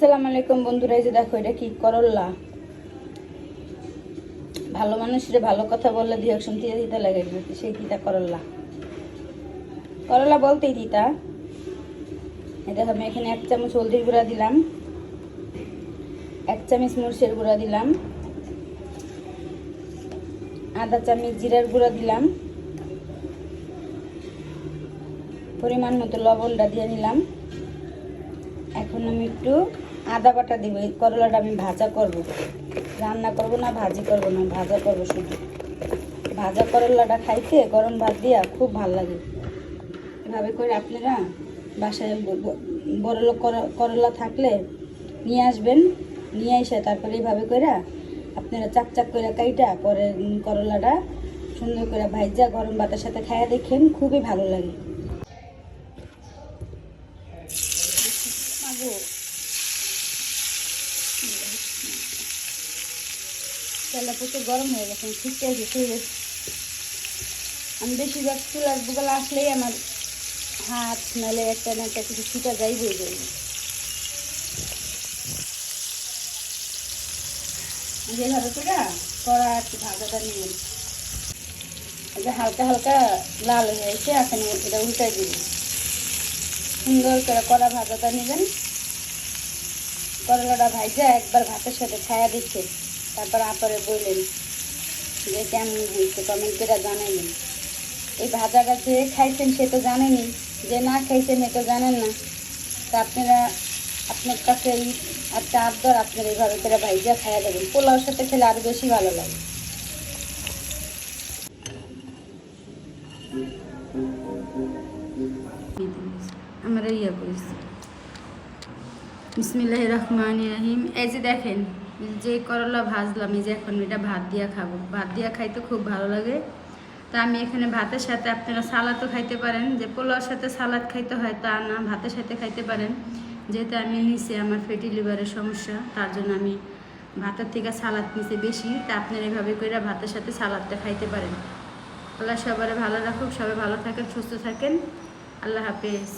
আসসালামু আলাইকুম বন্ধুরা, এই যে দেখো এটা কি করল্লা। ভালো মানুষের ভালো কথা বললে রিঅ্যাকশন দিয়ে দিতে লাগে, সেই তিতা করল্লা। করল্লা বলতেই তিতা। এই দেখো আমি এখানে 1 চামচ হলদির গুঁড়া দিলাম, 1 চামচ মরিচের গুঁড়া দিলাম, আধা চামচ জিরার গুঁড়া দিলাম, পরিমাণ মতো লবণটা দিয়ে নিলাম। এখন আমি একটু আদা বাটা দিব। এই করলাটা আমি ভাজা করব, রান্না করব না, ভাজি করব না, ভাজা করব শুধু। ভাজা করলাটা খাইতে গরম ভাত দিয়া খুব ভালো লাগে। এভাবে করে আপনারা বাসায় বড় লোক করলা থাকলে নিয়ে আসবেন, নিয়ে এসে তারপরে এইভাবে করে আপনারা চাক চাক করে কাইটা পরে করলাটা সুন্দর করে ভাইজা গরম ভাতের সাথে খাইয়া দেখেন, খুবই ভালো লাগে। তেলটা প্রচুর গরম হয়ে গেছে, ঠিকতে আছে। আমি বেশিরভাগ চুলার বুকালে আসলেই আমার হাত নাহলে একটা না একটা কিছু ছুটা যাই হয়ে যাবে। যেভাবে করে কড়া একটু ভাজাটা নিবেন, যে হালকা হালকা লাল হয়ে গেছে, এখন এটা উল্টাই দিবেন। সুন্দর করে কড়া ভাজাটা নেবেন। করলাটা ভাজা একবার ভাতের সাথে খাইয়া দিচ্ছে, তারপর আপরে বললেন যে কেমন হয়েছে, কমেন্ট করে জানাইলেন। এই ভাজাটা যে খাইছেন সে তো জানেনি, যে না খাইছেন এ তো জানেন না। তা আপনারা আপনার কাছে এই একটা আবদার, আপনারা এইভাবে করে ভাইজা খাইয়া দেবেন। পোলাওর সাথে খেলে আরও বেশি ভালো লাগে। আমরা ইয়ে করেছি। বিসমিল্লাহির রহমানির রহিম। এই যে দেখেন, যে করলা ভাজলাম, এই যে এখন এটা ভাত দিয়া খাবো। ভাত দিয়া খাইতে খুব ভালো লাগে। তা আমি এখানে ভাতের সাথে, আপনারা সালাদও খাইতে পারেন, যে পোলাওর সাথে সালাদ খাইতে হয় তা না, ভাতের সাথে খাইতে পারেন। যেহেতু আমি নিচে আমার ফ্যাটি লিভারের সমস্যা, তার জন্য আমি ভাতের থেকে সালাদ নিচে বেশি। তা আপনারা এভাবে করে ভাতের সাথে সালাদটা খাইতে পারেন। আল্লাহ সবাই ভালো রাখুক, সবাই ভালো থাকেন, সুস্থ থাকেন। আল্লাহ হাফেজ।